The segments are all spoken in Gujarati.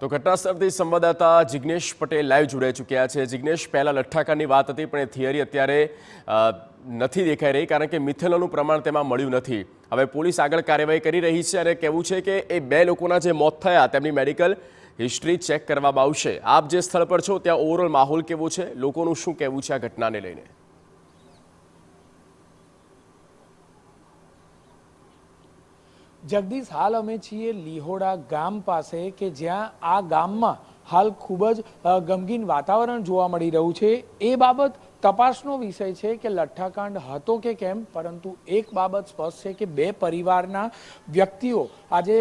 તો ઘટના સ્થળથી સંવાદદાતા જિગ્નેશ પટેલ લાઈવ જોડાઈ ચૂક્યા છે। જિગ્નેશ, પહેલા લઠ્ઠાકાની વાત હતી, પણ એ થિયરી અત્યારે નથી દેખાઈ રહી, કારણ કે મિથેનોલનું પ્રમાણ તેમાં મળ્યું નથી। હવે પોલીસ આગળ કાર્યવાહી કરી રહી છે અને કહેવું છે કે એ બે લોકોના જે મોત થયા તેમની મેડિકલ હિસ્ટ્રી ચેક કરવામાં આવશે। આપ જે સ્થળ પર છો ત્યાં ઓવરઓલ માહોલ કેવો છે, લોકોનું શું કહેવું છે આ ઘટનાને લઈને? જગદીશ, હાલ અમે છીએ લીહોડા ગામ પાસે કે જ્યાં આ ગામમાં હાલ ખૂબ જ ગમગીન વાતાવરણ જોવા મળી રહ્યું છે। એ બાબત તપાસનો વિષય છે કે લઠ્ઠાકાંડ હતો કે કેમ, પરંતુ એક બાબત સ્પષ્ટ છે કે બે પરિવારના વ્યક્તિઓ આજે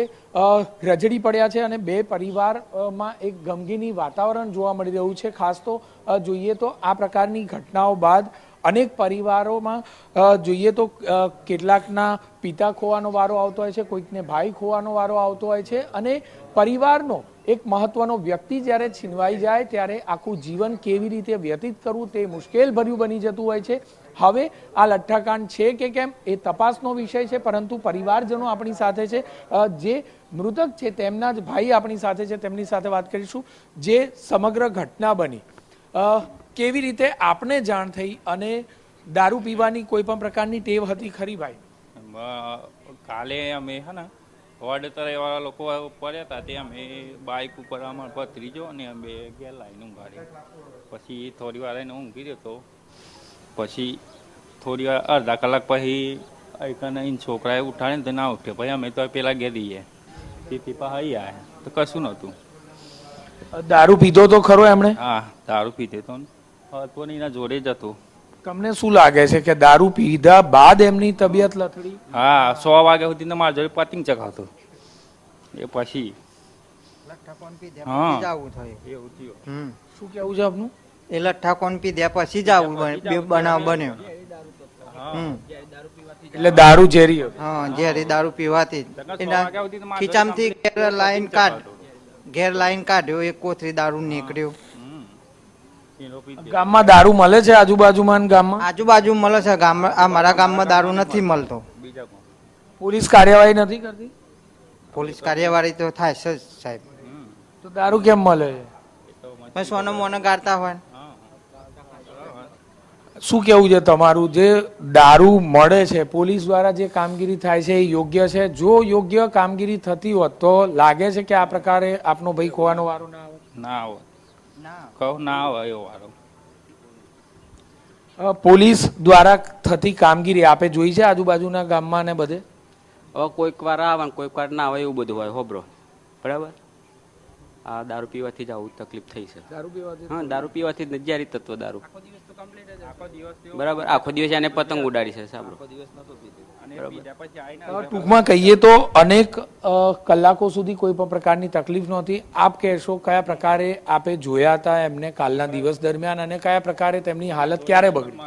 રજડી પડ્યા છે અને બે પરિવારમાં એક ગમગીની વાતાવરણ જોવા મળી રહ્યું છે। ખાસ તો જોઈએ તો આ પ્રકારની ઘટનાઓ બાદ અનેક પરિવારોમાં જોઈએ તો કેટલાકના પિતા ખોવાનો વારો આવતો હોય છે, કોઈકને ભાઈ ખોવાનો વારો આવતો હોય છે અને પરિવારનો એક મહત્વનો વ્યક્તિ જ્યારે છીનવાઈ જાય ત્યારે આખું જીવન કેવી રીતે વ્યતીત કરવું તે મુશ્કેલ ભર્યું બની જતું હોય છે। હવે આ લઠ્ઠાકાંડ છે કે કેમ એ તપાસનો વિષય છે, પરંતુ પરિવારજનો આપણી સાથે છે, જે મૃતક છે તેમના જ ભાઈ આપણી સાથે છે, તેમની સાથે વાત કરીશું। જે સમગ્ર ઘટના બની, કેવી રીતે આપને જાણ થઈ અને દારૂ પીવાની કોઈ પણ પ્રકારની ટેવ હતી ખરી ભાઈ? કાલે અમે હે ને વડતરેવાળા લોકો પડ્યા હતા, તે અમે બાઇક ઉપર અમારો ભત્રીજો અને અમે ઘેર લાઈને ઊંઘાડી। પછી થોડી વાર એને ઊંઘી રહ્યો હતો, પછી થોડી વાર અડધા કલાક પછી અહીં છોકરાએ ઉઠાડે ને તો ના ઉઠ્યો, પછી અમે તો પેલા ઘેર દઈએ તેથી પાછા અહીં આવ્યા તો કશું નહોતું। દારૂ પીધો તો ખરો એમણે? હા, દારૂ પીધો તો હતો ને એના જોડે જ હતો। તમને શું લાગે છે કે દારૂ પીધા બાદ એમની તબિયત લથડી? હા, 100 વાગ્યા સુધી મારા જોડે પતિંગ ચગાવતો, એ પછી શું કેવું છે આપનું? એ લઠ્ઠાકોન પીધ્યા પછી જ આવું બનાવ બન્યો। એટલે દારૂ ઝેરી હતો? હા, ઝેરી દારૂ પીવાથી એના ખીચામાંથી ઘેર લાઈન કાઢ્યો, એક કોથરી દારૂ નીકળ્યો। ગામમાં દારૂ મળે છે આજુબાજુમાં? ગામમાં આજુબાજુ મળે છે, ગામ મારા ગામમાં દારૂ નથી મળતો। પોલીસ કાર્યવાહી નથી કરતી? પોલીસ કાર્યવાહી તો થાય છે સાહેબ। તો દારૂ કેમ મળે છે? સોનો મોનો ગાળતા હોય। શું કેવું છે તમારું? જે દારૂ મળે છે, પોલીસ દ્વારા જે કામગીરી થાય છે એ યોગ્ય છે? જો યોગ્ય કામગીરી થતી હોત તો લાગે છે કે આ પ્રકારે આપનો ભાઈ ખોવાનો વારો ના આવે? ના આવે, કહું ના આવે એવો વારો। પોલીસ દ્વારા થતી કામગીરી આપે જોઈ છે આજુબાજુના ગામમાં ને બધે? હવે કોઈક વાર આવે કોઈક વાર ના આવે એવું બધું હોય હોબરો, બરાબર? આ દારૂ પીવાથી જ આવું તકલીફ થઈ છે। દારૂ પીવાથી? હા, દારૂ પીવાથી જ ઝેરી તત્વ દારૂ, બરાબર? આખો દિવસ એને પતંગ ઉડાડી છે સાંભળો। ટૂંકમાં કહીએ તો અનેક કલાકો સુધી કોઈ પણ પ્રકારની તકલીફ નહોતી। આપ કહેશો કયા પ્રકારે આપે જોયા હતા એમને કાલના દિવસ દરમિયાન અને કયા પ્રકારે તેમની હાલત ક્યારે બગડી?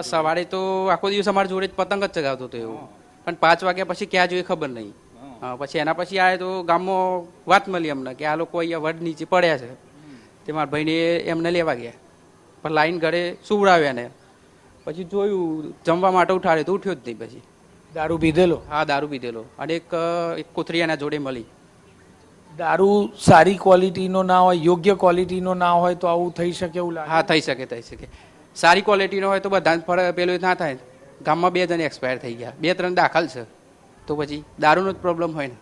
સવારે તો આખો દિવસ અમારા જોડે જ પતંગ જ ચગાવતો હતો એવું, પણ 5 વાગ્યા પછી ક્યાં જોઈએ ખબર નહીં। પછી એના પછી આવે તો ગામમાં વાત મળી અમને કે આ લોકો અહીંયા વડ નીચે પડ્યા છે, તે મારા ભાઈને એમને લેવા ગયા, પણ લાઈન ઘરે સુવડાવ્યા ને પછી જોયું જમવા માટે ઉઠાડે તો ઉઠ્યો જ નહીં। પછી દારૂ પીધેલો? હા, દારૂ પીધેલો અને એક કોથરી એના જોડે મળી। દારૂ સારી ક્વોલિટીનો ના હોય, યોગ્ય ક્વોલિટીનો ના હોય તો આવું થઈ શકે એવું લાગે? હા, થઈ શકે, થઈ શકે। સારી ક્વોલિટીનો હોય તો બધા પેલું ના થાય। ગામમાં 2 જણ એક્સપાયર થઈ ગયા, 2-3 દાખલ છે, તો પછી દારૂનો જ પ્રોબ્લેમ હોય ને।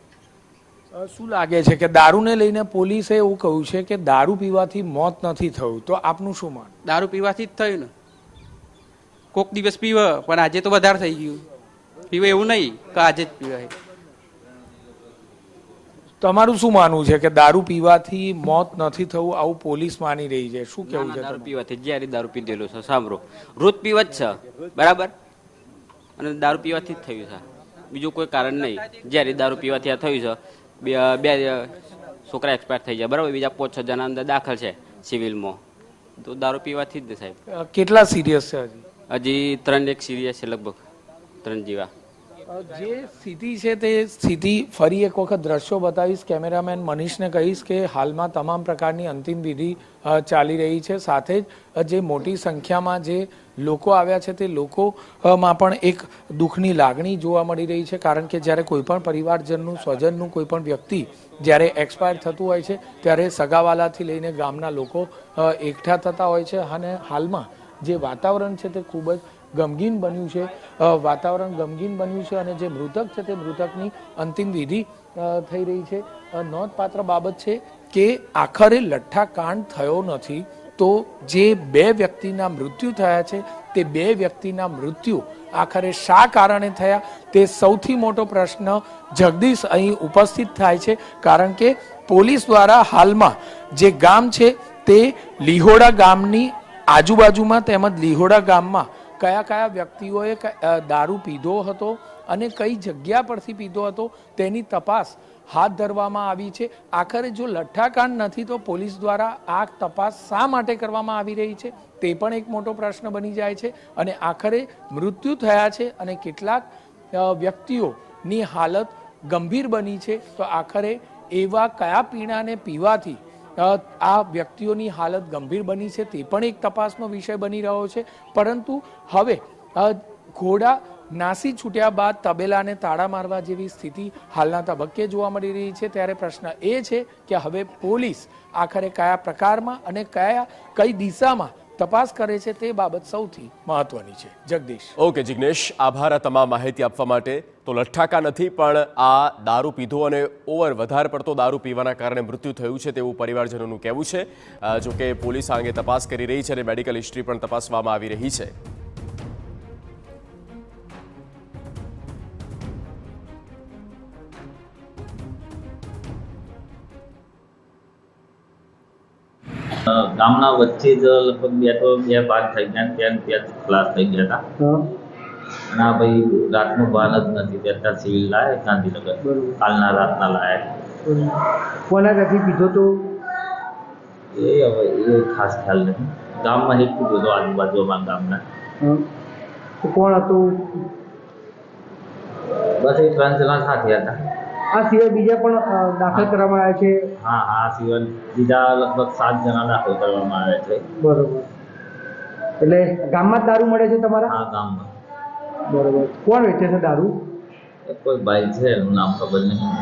શું લાગે છે કે દારૂને લઈને પોલીસે એવું કહ્યું છે કે દારૂ પીવાથી મોત નથી થયું, તો આપનું શું માન? દારૂ પીવાથી જ થયું ને। કોક દિવસ પીવે પણ આજે તો વધારે થઈ ગયું, પીવે એવું નહીં કે આજે જ પીવાય। તમારું શું માનવું છે કે દારૂ પીવાથી મોત નથી થવું આવું પોલીસ માની રહી છે, શું કેવું છે? દારૂ પીવાથી જ્યારે દારૂ પીધેલું છે સાંભળો, રોજ પીવા જ છે, બરાબર? અને દારૂ પીવાથી જ થયું છે, બીજું કોઈ કારણ નહીં। જ્યારે દારૂ પીવાથી આ થયું છે, બે છોકરા એક્સપાયર થઈ જાય, બરાબર? બીજા 5-6 જણા અંદર દાખલ છે સિવિલમાં, તો દારૂ પીવાથી જ ને સાહેબ। કેટલા સિરિયસ છે? હજી 3 એક સિરિયસ છે, લગભગ 3 જેવા। જે સ્થિતિ છે તે સ્થિતિ ફરી એક વખત દ્રશ્યો બતાવીશ. કેમેરામેન મનીષને કહીશ કે હાલમાં તમામ પ્રકારની અંતિમ વિધિ ચાલી રહી છે. સાથે જ જે મોટી સંખ્યામાં જે લોકો આવ્યા છે તે લોકોમાં પણ એક દુઃખની લાગણી જોવા મળી રહી છે. કારણ કે જ્યારે કોઈ પણ પરિવારજનનું સ્વજનનું કોઈ પણ વ્યક્તિ જ્યારે એક્સપાયર થતું હોય છે ત્યારે સગાવાલાથી લઈને ગામના લોકો એકઠા થતા હોય છે. અને હાલમાં જે વાતાવરણ છે તે ખૂબ જ ગમગીન બન્યું છે. વાતાવરણ ગમગીન બન્યું છે અને જે મૃતક છે તે મૃતકની અંતિમ વિધિ થઈ રહી છે. નોંધપાત્ર બાબત છે કે આખરે લઠ્ઠાકાંડ થયો નથી, તો જે 2 વ્યક્તિના મૃત્યુ થયા છે તે 2 વ્યક્તિના મૃત્યુ આખરે શા કારણે થયા તે સૌથી મોટો પ્રશ્ન જગદીશ અહીં ઉપસ્થિત થાય છે. કારણ કે પોલીસ દ્વારા હાલમાં જે ગામ છે તે લીહોડા ગામની આજુબાજુમાં તેમજ લીહોડા ગામમાં કયા કયા વ્યક્તિઓએ દારૂ પીધો હતો અને કઈ જગ્યા પરથી પીધો હતો તેની તપાસ હાથ ધરવામાં આવી છે. આખરે જો લઠ્ઠાકાંડ નથી તો પોલીસ દ્વારા આ તપાસ શા માટે કરવામાં આવી રહી છે તે પણ એક મોટો પ્રશ્ન બની જાય છે. અને આખરે મૃત્યુ થયા છે અને કેટલાક વ્યક્તિઓની હાલત ગંભીર બની છે. તો આખરે એવા કયા પીણાને પીવાથી આ વ્યક્તિઓની હાલત ગંભીર બની છે તે પણ એક તપાસનો વિષય બની રહ્યો છે. પરંતુ હવે ઘોડા નાસી છૂટ્યા બાદ તબેલાને તાળા મારવા જેવી સ્થિતિ હાલના તબક્કે જોવા મળી રહી છે. ત્યારે પ્રશ્ન એ છે કે હવે પોલીસ આખરે કયા પ્રકારમાં અને કઈ દિશામાં તપાસ કરે છે તે બાબત સૌથી મહત્વની છે. જગદીશ. ઓકે જિગ્નેશ, આભાર આ તમામ માહિતી આપવા માટે. તો લઠ્ઠાકા નથી પણ આ દારૂ પીધો અને વધારે પડતો દારૂ પીવાના કારણે મૃત્યુ થયું છે તેવું પરિવારજનોનું કહેવું છે. જોકે પોલીસ આ અંગે તપાસ કરી રહી છે અને મેડિકલ હિસ્ટ્રી પણ તપાસવામાં આવી રહી છે. ગામના વચ્ચે જ લગભગ 2 ભાગ થઈ ગયા, ત્યાં ક્લાસ થઈ ગયા હતા. અને આ ભાઈ રાતનું ભાન જ નથી, ત્યાં સિવિલ લાયા ગાંધીનગર, કાલના રાતના લાયા. કોના ત્યાંથી પીધો તો એ હવે એ ખાસ ખ્યાલ નથી. ગામમાં એક પીધો હતો, આજુબાજુ અમારા ગામના. તો કોણ હતું? બસ એ 3 જણા સાથે હતા. આ સિવાય બીજા પણ દાખલ કરવામાં આવ્યા છે? હા, આ સિવાય બીજા લગભગ 7 જણા દાખલ કરવામાં આવ્યા છે. બરોબર. એટલે ગામમાં જ દારૂ મળે છે તમારા? હા, ગામમાં. બરોબર. કોણ વેચે છે દારૂ? કોઈ ભાઈ છે, એનું નામ ખબર નહીં.